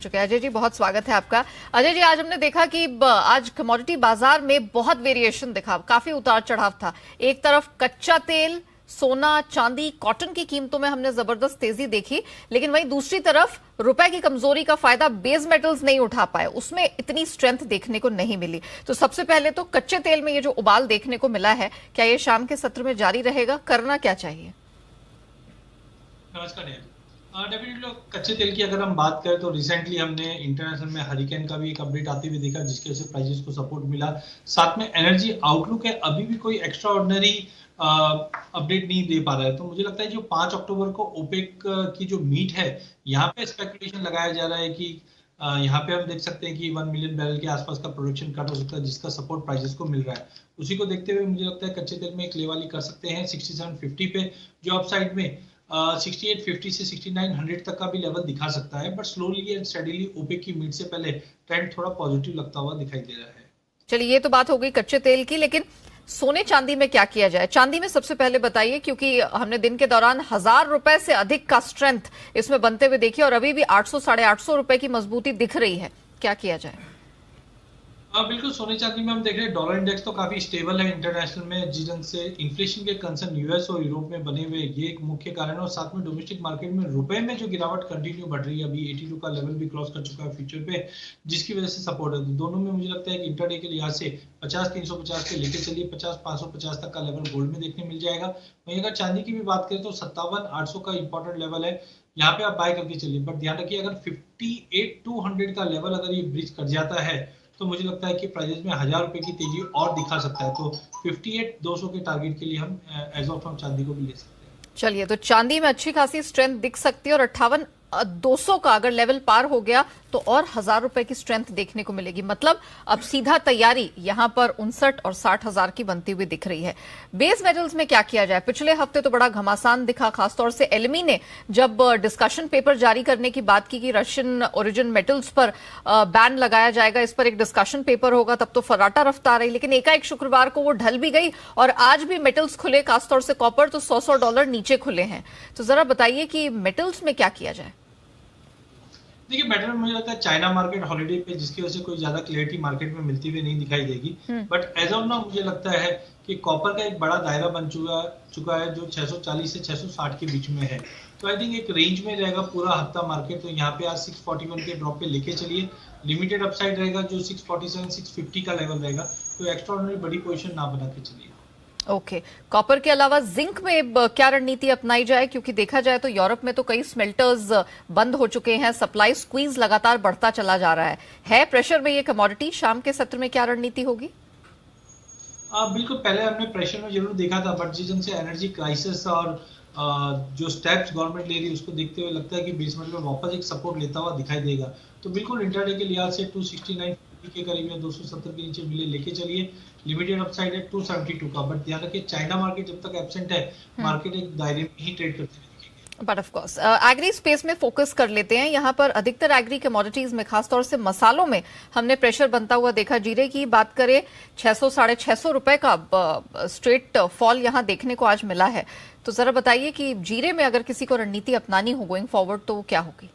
चुके हैं। अजय जी, बहुत स्वागत है आपका। अजय जी, आज हमने देखा कि आज कमोडिटी बाजार में बहुत वेरिएशन दिखा, काफी उतार चढ़ाव था। एक तरफ कच्चा तेल, सोना, चांदी, कॉटन की कीमतों में हमने जबरदस्त तेजी देखी, लेकिन वहीं दूसरी तरफ रुपए की कमजोरी का फायदा बेस मेटल्स नहीं उठा पाए, उसमें इतनी स्ट्रेंथ देखने को नहीं मिली। तो सबसे पहले तो कच्चे तेल में ये जो उबाल देखने को मिला है, क्या ये शाम के सत्र में जारी रहेगा? करना क्या चाहिए? नमस्कार। डेफिनेटली कच्चे तेल की अगर हम बात करें तो रिसेंटली हमने इंटरनेशनल में हरिकेन का भी एक अपडेट आते हुए देखा, जिसके वजह से प्राइसेस को सपोर्ट मिला। साथ में एनर्जी आउटलुक है, अभी भी कोई एक्स्ट्रा ऑर्डिनरी अपडेट नहीं दे पा रहा है। तो मुझे लगता है जो 5 अक्टूबर को ओपेक की जो मीट है, यहाँ पे स्पेकुलेशन लगाया जा रहा है कि यहाँ पे हम देख सकते हैं कि 1 मिलियन बैरल के आसपास का प्रोडक्शन कट हो सकता है, जिसका सपोर्ट प्राइसेस को मिल रहा है। उसी को देखते हुए मुझे लगता है कच्चे तेल में एक लेवाली कर सकते हैं 6750 पे, जो अपसाइड में 6850 से 6900 तक का भी लेवल दिखा सकता है। But slowly and steadily OPEC की मीट से पहले ट्रेंड थोड़ा पॉजिटिव लगता हुआ दिखाई दे रहा है। चलिए, ये तो बात हो गई कच्चे तेल की, लेकिन सोने चांदी में क्या किया जाए? चांदी में सबसे पहले बताइए, क्योंकि हमने दिन के दौरान 1000 रुपए से अधिक का स्ट्रेंथ इसमें बनते हुए देखी और अभी भी 800 साढ़े 800 रुपए की मजबूती दिख रही है। क्या किया जाए? बिल्कुल, सोने चांदी में हम देख रहे हैं डॉलर इंडेक्स तो काफी स्टेबल है इंटरनेशनल में, जिस ढंग से इन्फ्लेशन के कंसर्न यूएस और यूरोप में बने हुए, ये एक मुख्य कारण है। और साथ में डोमेस्टिक मार्केट में रुपए में जो गिरावट कंटिन्यू बढ़ रही है, अभी 82 का लेवल भी क्रॉस कर चुका है फ्यूचर पे, जिसकी वजह से सपोर्ट है। दोनों में मुझे लगता है कि इंटरडे के लिहाज से 50-350 पे लेके चलिए, 50-550 तक का लेवल गोल्ड में देखने मिल जाएगा। वहीं अगर चांदी की भी बात करें तो 57-800 का इंपॉर्टेंट लेवल है, यहाँ पे आप बाय करके चलिए। बट ध्यान रखिए, अगर 58-200 का लेवल अगर ये ब्रीच कर जाता है तो मुझे लगता है कि प्राइस में 1000 रुपए की तेजी और दिखा सकता है। तो 58-200 के टारगेट के लिए हम एज ऑफ हम चांदी को भी ले सकते हैं। चलिए, तो चांदी में अच्छी खासी स्ट्रेंथ दिख सकती है और 58-200 का अगर लेवल पार हो गया तो और 1000 रुपए की स्ट्रेंथ देखने को मिलेगी। मतलब अब सीधा तैयारी यहां पर 59 और 60 हजार की बनती हुई दिख रही है। बेस मेटल्स में क्या किया जाए? पिछले हफ्ते तो बड़ा घमासान दिखा, खासतौर से एलएमई ने जब डिस्कशन पेपर जारी करने की बात की कि रशियन ओरिजिन मेटल्स पर बैन लगाया जाएगा, इस पर एक डिस्कशन पेपर होगा, तब तो फर्राटा रफ्तार रही। लेकिन एकाएक शुक्रवार को वो ढल भी गई और आज भी मेटल्स खुले, खासतौर से कॉपर तो $100 नीचे खुले हैं। तो जरा बताइए कि मेटल्स में क्या किया जाए? देखिए, मेटल में मुझे लगता है चाइना मार्केट हॉलिडे पे, जिसकी वजह से कोई ज्यादा क्लैरिटी मार्केट में मिलती हुई नहीं दिखाई देगी। बट एज ऑफ नाउ मुझे लगता है कि कॉपर का एक बड़ा दायरा बन चुका है, जो 640 से 660 के बीच में है। तो आई थिंक एक रेंज में रहेगा पूरा हफ्ता मार्केट। तो यहाँ पे आज 641 के ड्रॉप पे लेके चलिए, लिमिटेड अपसाइड रहेगा जो 647-650 का लेवल रहेगा। तो एक्स्ट्राऑर्डिनरी बड़ी पोजीशन ना बना के चलिए। ओके, कॉपर के अलावा जिंक में क्या रणनीति अपनाई जाए? क्योंकि देखा जाए तो यूरोप में तो कई स्मेल्टर्स बंद हो चुके हैं, सप्लाई स्क्वीज लगातार बढ़ता चला जा रहा है प्रेशर में ये कमोडिटी। शाम के सत्र में क्या रणनीति होगी? बिल्कुल, पहले हमने प्रेशर में जरूर देखा था, बट जिस ढंग से एनर्जी क्राइसिस और जो स्टेप्स गवर्नमेंट ले रही है उसको देखते हुए लगता है कि बेस मेटल में वापस एक सपोर्ट लेता हुआ दिखाई देगा। तो बिल्कुल इंटरडे के लिहाज से 269 के करीब या 270 के नीचे मिले लेके चलिए। लिमिटेड अपसाइड है 272 का। बट ध्यान रखिए, चाइना मार्केट जब तक एब्सेंट है, मार्केट एक दायरे में ही ट्रेड करती है। But of course agri space में फोकस कर लेते हैं। यहां पर अधिकतर एग्री कमोडिटीज में, खासतौर से मसालों में, हमने प्रेशर बनता हुआ देखा। जीरे की बात करें, 600 साढ़े 600 रुपए का स्ट्रेट फॉल यहां देखने को आज मिला है। तो जरा बताइए कि जीरे में अगर किसी को रणनीति अपनानी हो गोइंग फॉरवर्ड तो क्या होगी?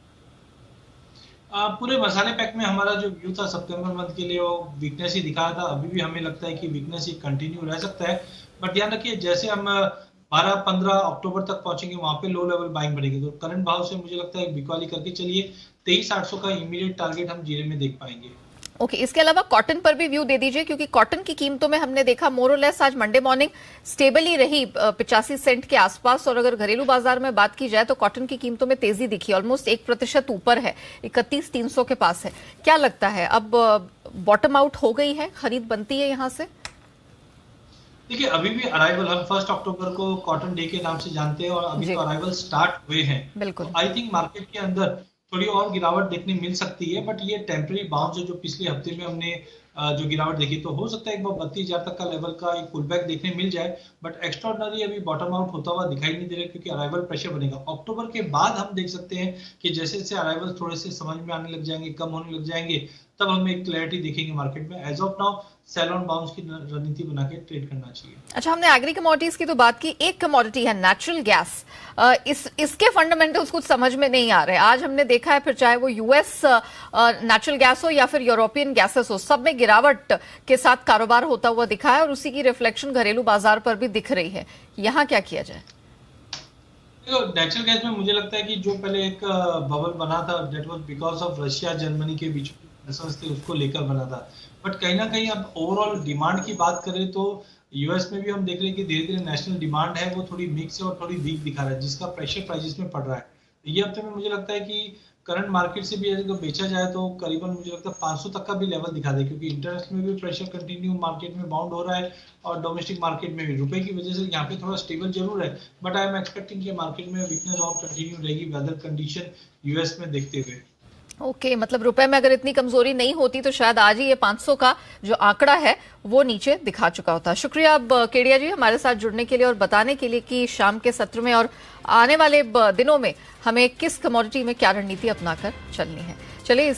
पूरे मसाले पैक में हमारा जो व्यू था सितंबर मंथ के लिए, वो वीकनेस ही दिखा था। अभी भी हमें लगता है कि वीकनेस ही कंटिन्यू रह सकता है। बट ध्यान रखिए, जैसे हम 12-15 अक्टूबर तक पहुंचेंगे, वहां पे लो लेवल बाइंग बढ़ेगी। तो करंट भाव से मुझे लगता है बिकवाली करके चलिए। 23,800 का इमीडिएट टारगेट हम जीरे में देख पाएंगे। ओके, इसके अलावा कॉटन पर भी व्यू दे दीजिए, क्योंकि कॉटन की कीमतों में हमने देखा मोरलेस आज मंडे मॉर्निंग स्टेबल ही रही 85 सेंट के आसपास। और अगर घरेलू बाजार में बात की जाए तो कॉटन की कीमतों में तेजी दिखी, ऑलमोस्ट 1% ऊपर है, 31,300 के पास है। क्या लगता है, अब बॉटम आउट हो गई है, खरीद बनती है यहां से? देखिए, अभी भी अराइवल हम 1 अक्टूबर को कॉटन डे के नाम से जानते हैं, और अभी तो अराइवल स्टार्ट हुए हैं। बिल्कुल, आई थिंक मार्केट के अंदर थोड़ी और गिरावट देखने मिल सकती है। बट ये टेम्पररी बाउंस है जो पिछले हफ्ते में हमने जो गिरावट देखी, तो हो सकता है एक बार 32,000 तक का लेवल का एक पुल बैक देखने मिल जाए, बट एक्स्ट्राऑर्डिनरी अभी बॉटम आउट होता हुआ दिखाई नहीं दे रहा, क्योंकि अराइवल प्रेशर बनेगा। अक्टूबर के बाद हम देख सकते हैं कि जैसे जैसे अराइवल थोड़े से समझ में आने लग जाएंगे, कम होने लग जाएंगे, तब हमें एक क्लैरिटी दिखेगी मार्केट में। As of now sell on bounce की रणनीति बना के ट्रेड करना चाहिए। अच्छा, हमने एग्री कमोडिटीज की तो बात की, एक कमोडिटी है नेचुरल गैस। इसके फंडामेंटल्स कुछ समझ में नहीं आ रहे। आज हमने देखा है, फिर चाहे वो यूएस नेचुरल गैस हो या फिर यूरोपियन गैसेस हो, सब में गिरावट के साथ कारोबार होता हुआ दिखा है और उसी की रिफ्लेक्शन घरेलू बाजार पर भी दिख रही है। यहाँ क्या किया जाए? नेचुरल गैस में मुझे लगता है कि जो पहले एक बबल बना था, that was because of Russia Germany के बीच थे, उसको लेकर बना था। बट कहीं ना कहीं अब ओवरऑल डिमांड की बात करें तो यूएस में भी हम देख रहे हैं कि धीरे धीरे नेशनल डिमांड है वो थोड़ी मिक्स है और थोड़ी वीक दिखा रहा है, जिसका प्रेशर प्राइसेस में पड़ रहा है। ये हफ्ते में मुझे लगता है कि करंट मार्केट से भी अगर बेचा जाए तो करीबन मुझे लगता है 500 तक का भी लेवल दिखा दे, क्योंकि इंटरनेशनल में भी प्रेशर कंटिन्यू मार्केट में बाउंड हो रहा है और डोमेस्टिक मार्केट में भी रुपए की वजह से यहाँ पे थोड़ा स्टेबल जरूर है, बट आई एम एक्सपेक्टिंग कि मार्केट में वीकनेस और कंटिन्यू रहेगी वेदर कंडीशन यूएस में देखते हुए। ओके, मतलब रुपए में अगर इतनी कमजोरी नहीं होती तो शायद आज ही ये 500 का जो आंकड़ा है वो नीचे दिखा चुका होता। शुक्रिया अब केडिया जी हमारे साथ जुड़ने के लिए और बताने के लिए कि शाम के सत्र में और आने वाले दिनों में हमें किस कमोडिटी में क्या रणनीति अपनाकर चलनी है। चलिए